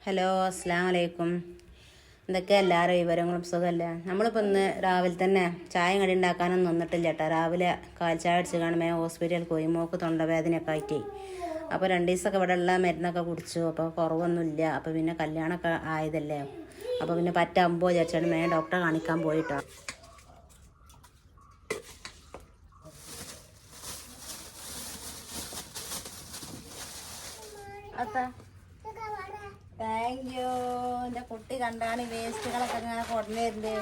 Hello, അസ്സാം വലൈക്കും. എന്തൊക്കെയാണ് എല്ലാവരും വിവരങ്ങളും സുഖമല്ലേ? നമ്മളിപ്പോൾ ഇന്ന് രാവിലെ തന്നെ ചായ കടി ഉണ്ടാക്കാനൊന്നും നിന്നിട്ടില്ല കേട്ടോ. രാവിലെ കാൽ ചായ അടിച്ച് കാണുമ്പോൾ ഹോസ്പിറ്റലിൽ പോയി, മോക്ക് തൊണ്ടവേദനയൊക്കെ ആയിട്ട്. അപ്പോൾ 2 ദിവസമൊക്കെ ഇവിടെ ഉള്ള മരുന്നൊക്കെ കുടിച്ചു. അപ്പോൾ കുറവൊന്നുമില്ല. അപ്പോൾ പിന്നെ കല്യാണമൊക്കെ ആയതല്ലേ, അപ്പോൾ പിന്നെ പറ്റാകുമ്പോൾ വിചാരിച്ചാണ് ഡോക്ടറെ കാണിക്കാൻ പോയിട്ടോ. Thank you. എൻ്റെ കുട്ടി കണ്ടാണ് വേസ്റ്റുകളൊക്കെ ഇങ്ങനെ കൊണ്ടുവരുന്നത്.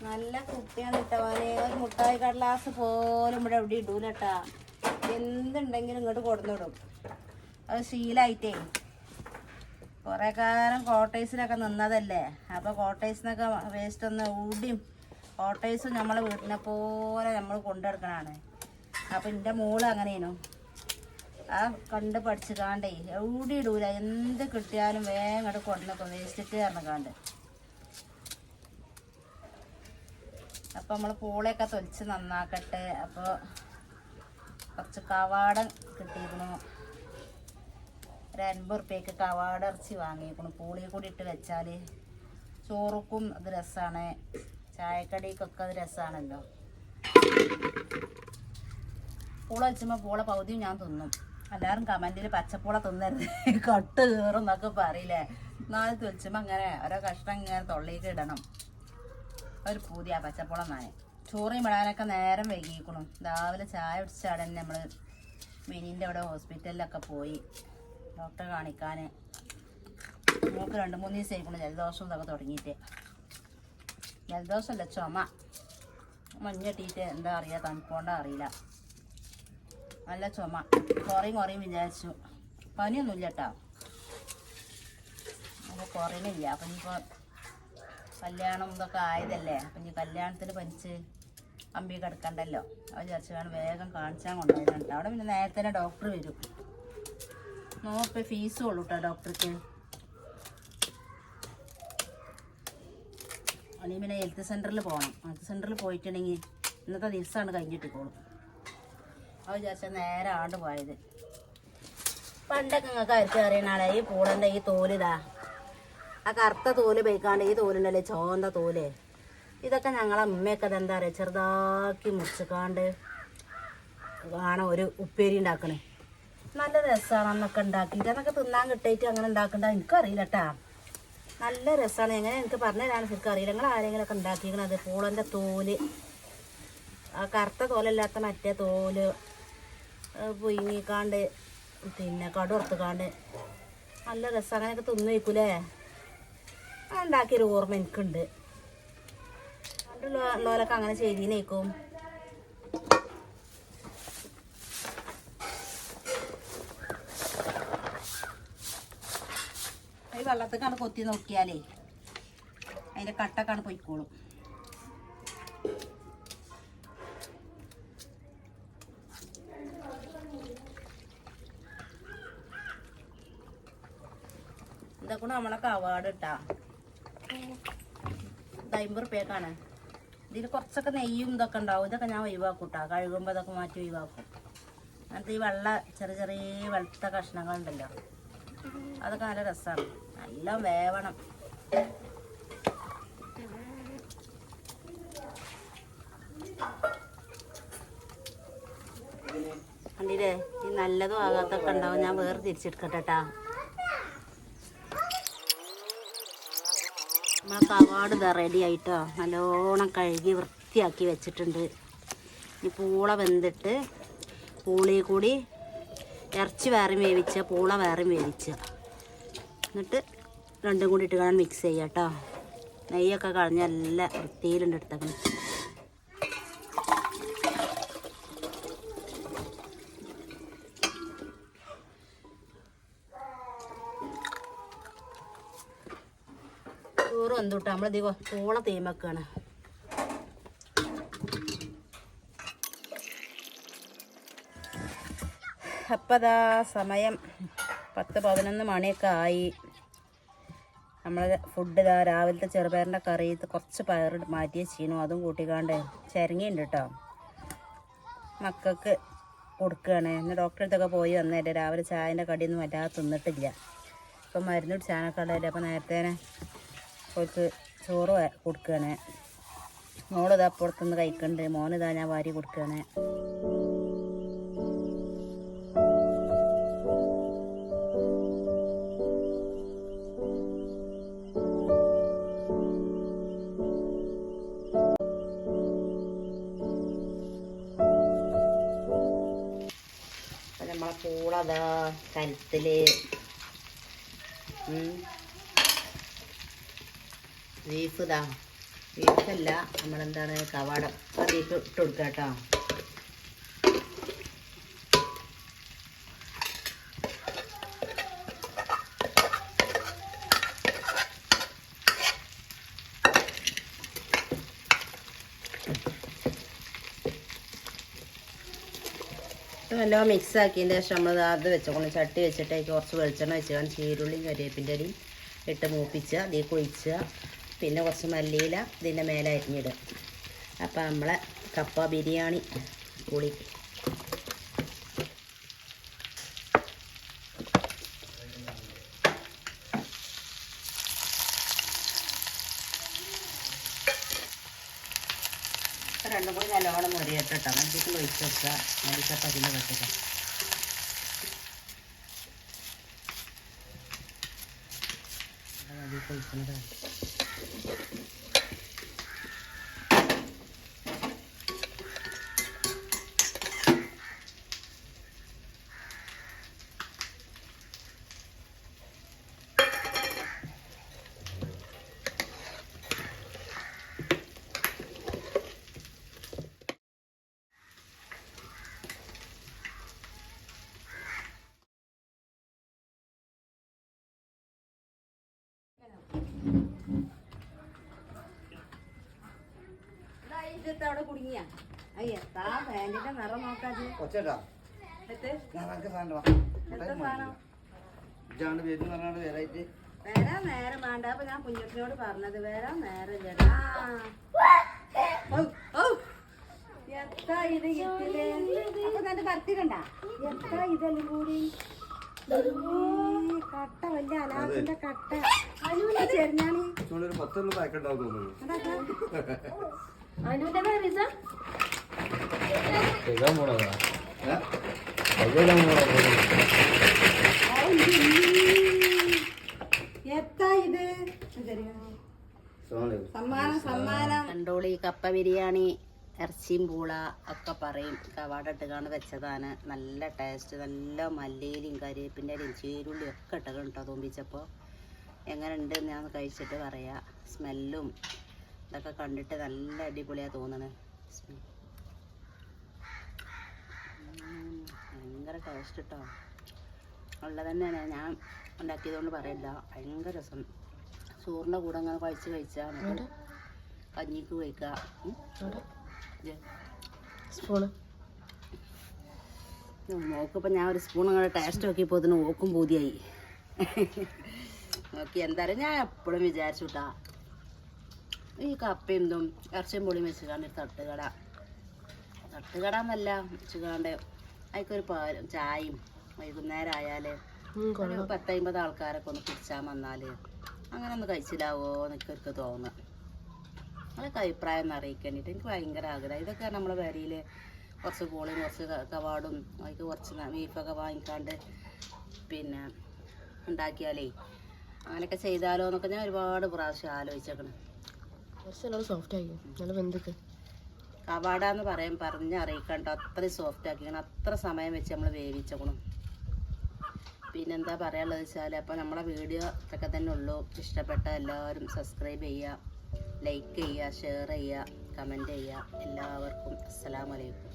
നല്ല കുട്ടിയാണ് കേട്ടോ. ഒരു മുട്ടായി കടലാസ് പോലും ഇവിടെ എവിടെ ഇടൂല കേട്ടാ. എന്തുണ്ടെങ്കിലും ഇങ്ങോട്ട് കൊടുന്നിടും. അത് ശീലമായിട്ടേ കുറേ കാലം കോട്ടേഴ്സിലൊക്കെ നിന്നതല്ലേ. അപ്പോൾ കോട്ടേഴ്സിനൊക്കെ വേസ്റ്റ് ഒന്ന് ഊടിയും കോട്ടേഴ്സും നമ്മളെ വീട്ടിനെ പോലെ നമ്മൾ കൊണ്ടെടുക്കണതാണ്. അപ്പോൾ എൻ്റെ മോള് അങ്ങനെയാണു. ആ കണ്ട് പഠിച്ച് കാണ്ടേ എവിടെ ഇടൂല, എന്ത് കിട്ടിയാലും വേഗം ഇങ്ങോട്ട് കൊണ്ടുവെക്കും, വേസ്റ്റിട്ട് കയറണക്കാണ്ട്. അപ്പം നമ്മൾ പൂളയൊക്കെ തൊലിച്ച് നന്നാക്കട്ടെ. അപ്പോൾ കുറച്ച് കവാടം കിട്ടിയിരുന്നു. ഒരു 50 ഉറുപ്പ്യക്ക് കവാട ഇറച്ചി വാങ്ങിയിരിക്കുന്നു. പൂളിയിൽ കൂടി ഇട്ട് വെച്ചാൽ ചോറുക്കും അത് രസമാണ്, ചായക്കടിക്കൊക്കെ അത് രസമാണല്ലോ. പൂള വെച്ചുമ്പോൾ പൂള പകുതിയും ഞാൻ തിന്നും. എല്ലാവരും കമൻറ്റിൽ പച്ചപ്പൂള തിന്നരുത്, കട്ട് കയറും എന്നൊക്കെ പറയില്ലേ. 4 തൊലിച്ചുമ്പോൾ അങ്ങനെ ഓരോ കഷ്ണം ഇങ്ങനെ തൊള്ളിക്ക് ഇടണം. ഒരു പൂതിയാ പച്ചപ്പൂള നാൻ. ചോറിയും വിടാനൊക്കെ നേരം വൈകിക്കണം. രാവിലെ ചായ കുടിച്ചാടെ നമ്മൾ മിനിൻ്റെ അവിടെ ഹോസ്പിറ്റലിലൊക്കെ പോയി ഡോക്ടറെ കാണിക്കാൻ. നമുക്ക് 2-3 ദിവസം ആയിക്കണം ജലദോഷം ഇതൊക്കെ തുടങ്ങിയിട്ട്. ജലദോഷമല്ല, ചുമ. മഞ്ഞട്ടിയിട്ട് എന്താ അറിയുക, തണുപ്പോണ്ടാ അറിയില്ല. നല്ല ചുമ. കുറയും വിചാരിച്ചു. പനിയൊന്നുമില്ല കേട്ടോ, അപ്പോൾ കുറയുന്നില്ല. അപ്പം ഇനിയിപ്പോൾ കല്യാണം ഇതൊക്കെ ആയതല്ലേ, അപ്പം ഇനി കല്യാണത്തിന് പനിച്ച് അമ്പി കിടക്കണ്ടല്ലോ. അത് വിചാരിച്ച് വേണം വേഗം കാണിച്ചാൽ കൊണ്ടുപോകുന്നുണ്ട് കേട്ടോ. അവിടെ പിന്നെ നേരത്തെ തന്നെ ഡോക്ടർ വരും. 100 രൂപ ഫീസും ഉള്ളൂ കേട്ടോ ഡോക്ടർക്ക്. അല്ലെങ്കിൽ പിന്നെ ഹെൽത്ത് സെൻറ്ററിൽ പോകണം. ഹെൽത്ത് സെൻറ്ററിൽ പോയിട്ടുണ്ടെങ്കിൽ ഇന്നത്തെ ദിവസമാണ് കഴിഞ്ഞിട്ടിക്കോളും. അത് വിചാരിച്ചാൽ നേരെ ആണ്ട് പോയത്. പണ്ടൊക്കെ നിങ്ങൾക്ക് ആർക്ക് അറിയണാളെ ഈ പൂളൻ്റെ ഈ തോലിതാ, ആ കറുത്ത തോല് പോയിക്കാണ്ട് ഈ തോലുണ്ടല്ലേ ചോന്ത തോല്. ഇതൊക്കെ ഞങ്ങളെ അമ്മയൊക്കെ എന്താ പറയുക ചെറുതാക്കി മുറിച്ചിക്കാണ്ട് കാണാൻ ഒരു ഉപ്പേരി ഉണ്ടാക്കണേ. നല്ല രസമാണ് അന്നൊക്കെ ഉണ്ടാക്കിയിട്ട്. അന്നൊക്കെ തിന്നാൻ കിട്ടിയിട്ട് അങ്ങനെ ഉണ്ടാക്കണ്ട എനിക്കറിയില്ല കേട്ടാ. നല്ല രസമാണ്. എങ്ങനെ എനിക്ക് പറഞ്ഞു തരാൻ എനിക്കറിയില്ല. നിങ്ങൾ ആരെങ്കിലുമൊക്കെ ഉണ്ടാക്കിക്കണത് പൂളൻ്റെ തോല്, ആ കറുത്ത തോലല്ലാത്ത മറ്റേ തോല് പുഴുങ്ങിക്കാണ്ട് പിന്നെ കടുവറുത്തുകാണ്ട് നല്ല രസം. അങ്ങനെയൊക്കെ തിന്നു വയ്ക്കൂലേ. ഉണ്ടാക്കിയൊരു ഓർമ്മ എനിക്കുണ്ട്. പണ്ടുള്ളവരൊക്കെ അങ്ങനെ ചെയ്തീനേക്കും. ഈ വെള്ളത്തേക്കാണ് കൊത്തി നോക്കിയാലേ അതിൻ്റെ കട്ടക്കാണ് പൊയ്ക്കോളും. ഇതൊക്കെ നമ്മളെ കവാട് ഇട്ടാ 50 ഉറുപ്പ്യക്കാണ്. ഇതിൽ കുറച്ചൊക്കെ നെയ്യും ഇതൊക്കെ ഉണ്ടാവും. ഇതൊക്കെ ഞാൻ ഒഴിവാക്കും കേട്ടോ. കഴുകുമ്പോൾ ഇതൊക്കെ മാറ്റി ഒഴിവാക്കും. അങ്ങനത്തെ ഈ ചെറിയ ചെറിയ വെളുത്ത കഷ്ണങ്ങളുണ്ടല്ലോ, അതൊക്കെ നല്ല രസമാണ്. നല്ല വേവണം. കണ്ടില്ലേ, ഈ നല്ലതും ആകാത്തൊക്കെ ഉണ്ടാവും. ഞാൻ വേറെ തിരിച്ചെടുക്കട്ടെ കേട്ടാ. നമ്മളെ കവാട് ഇതാ റെഡി ആയിട്ടോ. നല്ലോണം കഴുകി വൃത്തിയാക്കി വെച്ചിട്ടുണ്ട്. ഈ പൂള വെന്തിട്ട് പൂളിയിൽ കൂടി ഇറച്ചി വേറെ വേവിച്ച പൂള വേറെ വേവിച്ച എന്നിട്ട് രണ്ടും കൂടി ഇട്ട് കാണാൻ മിക്സ് ചെയ്യുക കേട്ടോ. നെയ്യൊക്കെ കളഞ്ഞ് നല്ല വൃത്തിയിലുണ്ട് എടുത്തേക്കണം. ചോറ് വന്നിട്ട് നമ്മളിത് പൂള തീമക്കാണ്. അപ്പം അതാ സമയം 10-11 മണിയൊക്കെ ആയി. നമ്മൾ ഫുഡ് ഇതാ രാവിലത്തെ ചെറുപയറിൻ്റെ കറി കുറച്ച് പയർ മാറ്റി വെച്ചിരുന്നു. അതും കൂട്ടിക്കാണ്ട് ചിരങ്ങിയുണ്ട് കേട്ടോ. മക്കൾക്ക് കൊടുക്കുകയാണ്. ഇന്ന് ഡോക്ടറെ അടുത്തൊക്കെ പോയി വന്നേരെ. രാവിലെ ചായൻ്റെ കടിയൊന്നും വല്ലാതെ തിന്നിട്ടില്ല. ഇപ്പം മരുന്ന് പിടിച്ചാനൊക്കെ ഉള്ളതല്ലേ. അപ്പം നേരത്തെ അവർക്ക് ചോറ് കൊടുക്കുകയാണ്. മോളിതാ അപ്പുറത്തുനിന്ന് കഴിക്കുന്നുണ്ട്. മോനിതാ ഞാൻ വാരി കൊടുക്കുകയാണ്. നമ്മളെ പൂളതാ കരുത്തില് ബീഫ് ഇതാ ബീഫല്ല നമ്മളെന്താണ് കവാടം ബീഫ് ഇട്ട് കൊടുക്കുക കേട്ടോ. നല്ലോണം മിക്സ് ആക്കിയതിൻ്റെ ശേഷം നമ്മൾ അത് വെച്ചോളൂ. ചട്ടി വെച്ചിട്ടേക്ക് കുറച്ച് വെളിച്ചെണ്ണ വെച്ചാൽ ചീരുള്ളിയും കരിവേപ്പിൻ്റെ ഇലയും ഇട്ട് മൂപ്പിച്ച് അതിൽ കൊഴിച്ചുക. പിന്നെ കുറച്ച് മല്ലിയില ഇതിൻ്റെ മേലെ അരിഞ്ഞിടുക. അപ്പം നമ്മളെ കപ്പ ബിരിയാണി പുളി. രണ്ടും കൂടി നല്ലോണം മുറിയിട്ടോ. മല്ലിക്ക് ഒഴിച്ച് വെക്കുക. മല്ലിക്കപ്പം അതിൻ്റെ വെക്കുക. ഒഴിക്കുന്നത് അവിടെ കുടുങ്ങിയ അയ്യത്താ പാൻറ്റിന്റെ നിറം നോക്കാതെ വരാൻ നേരം വേണ്ട. അപ്പൊ ഞാൻ കുഞ്ഞുട്ടിനോട് പറഞ്ഞത് വരാൻ നേരം ചേട്ടാ. എത്താ ഇത് കിട്ടില്ലേ? അപ്പൊ നിന്റെ ഭർത്തിക്കണ്ട എത്താ ഇതെല്ലാം കൂടി കട്ട വലിയ അലാസിന്റെ കട്ട അനുവിന്റെ ചെറിഞ്ഞാണ്. അനുവിന്റെ എത്താ ഇത് സമ്മാനം കണ്ടോളി. കപ്പ ബിരിയാണി ഇറച്ചിയും പൂള ഒക്കെ പറയും. കവാടിട്ട് കാണുന്ന വെച്ചതാണ്. നല്ല ടേസ്റ്റ്. നല്ല മല്ലിയിലും കരിവേപ്പിൻ്റെ ഇലയും ചീരുള്ളി ഒക്കെ ഇട്ട് കേട്ടോ തോന്നിച്ചപ്പോൾ. എങ്ങനെ ഉണ്ട് ഞാൻ കഴിച്ചിട്ട് പറയാം. സ്മെല്ലും ഇതൊക്കെ കണ്ടിട്ട് നല്ല അടിപൊളിയാണ് തോന്നണേ. ഭയങ്കര ടേസ്റ്റ് കേട്ടോ. ഉള്ളത് തന്നെയാണ്. ഞാൻ ഉണ്ടാക്കിയതുകൊണ്ട് പറയില്ല. ഭയങ്കര രസം. ചോറിൻ്റെ കൂടെ അങ്ങനെ കഴിച്ചാൽ കഞ്ഞിക്ക് കഴിക്കാം. സ്പൂണ് നോക്കിപ്പോൾ ഞാൻ ഒരു സ്പൂൺ അങ്ങനെ ടേസ്റ്റ് നോക്കിയപ്പോൾ അതിന് ഓക്കും പൂതിയായി. നോക്കി എന്തായാലും ഞാൻ എപ്പോഴും വിചാരിച്ചു കേട്ടാ ഈ കപ്പയും ഇതും ഇറച്ചിയും പൊളിയും വെച്ചുകാണ്ട് തട്ടുകട എന്നല്ല വെച്ചുകാണ്ട് അതിക്കൊരു ചായയും വൈകുന്നേരം ആയാൽ ഒരു 10-50 ആൾക്കാരൊക്കെ ഒന്ന് കുടിച്ചാൽ വന്നാൽ അങ്ങനെ ഒന്ന് കഴിച്ചില്ലാവോ എന്നൊക്കെ തോന്നുക. നിങ്ങളൊക്കെ അഭിപ്രായം ഒന്ന് അറിയിക്കേണ്ടിയിട്ട് എനിക്ക് ഭയങ്കര ആഗ്രഹം. ഇതൊക്കെ നമ്മളെ പേരയിൽ കുറച്ച് പൂളിയും കുറച്ച് കവാടും അതിക്ക് കുറച്ച് ബീഫൊക്കെ വാങ്ങിക്കാണ്ട് പിന്നെ ഉണ്ടാക്കിയാലേ അങ്ങനെയൊക്കെ ചെയ്താലോ എന്നൊക്കെ ഞാൻ ഒരുപാട് പ്രാവശ്യം ആലോചിച്ചേക്കണം. സോഫ്റ്റ് ആയി നല്ല വെന്തൊക്കെ കവാടാന്ന് പറഞ്ഞറിയിക്കണ്ടോ. അത്രയും സോഫ്റ്റ് ആക്കിക്കണം. അത്ര സമയം വെച്ച് നമ്മൾ വേവിച്ചേക്കണം. പിന്നെന്താ പറയാനുള്ളത് വെച്ചാൽ അപ്പോൾ നമ്മളെ വീഡിയോ ഇതൊക്കെ തന്നെ ഉള്ളൂ. ഇഷ്ടപ്പെട്ട എല്ലാവരും സബ്സ്ക്രൈബ് ചെയ്യുക, ലൈക്ക് ചെയ്യുക, ഷെയർ ചെയ്യുക, കമൻറ്റ് ചെയ്യുക. എല്ലാവർക്കും അസ്സലാമു അലൈക്കും.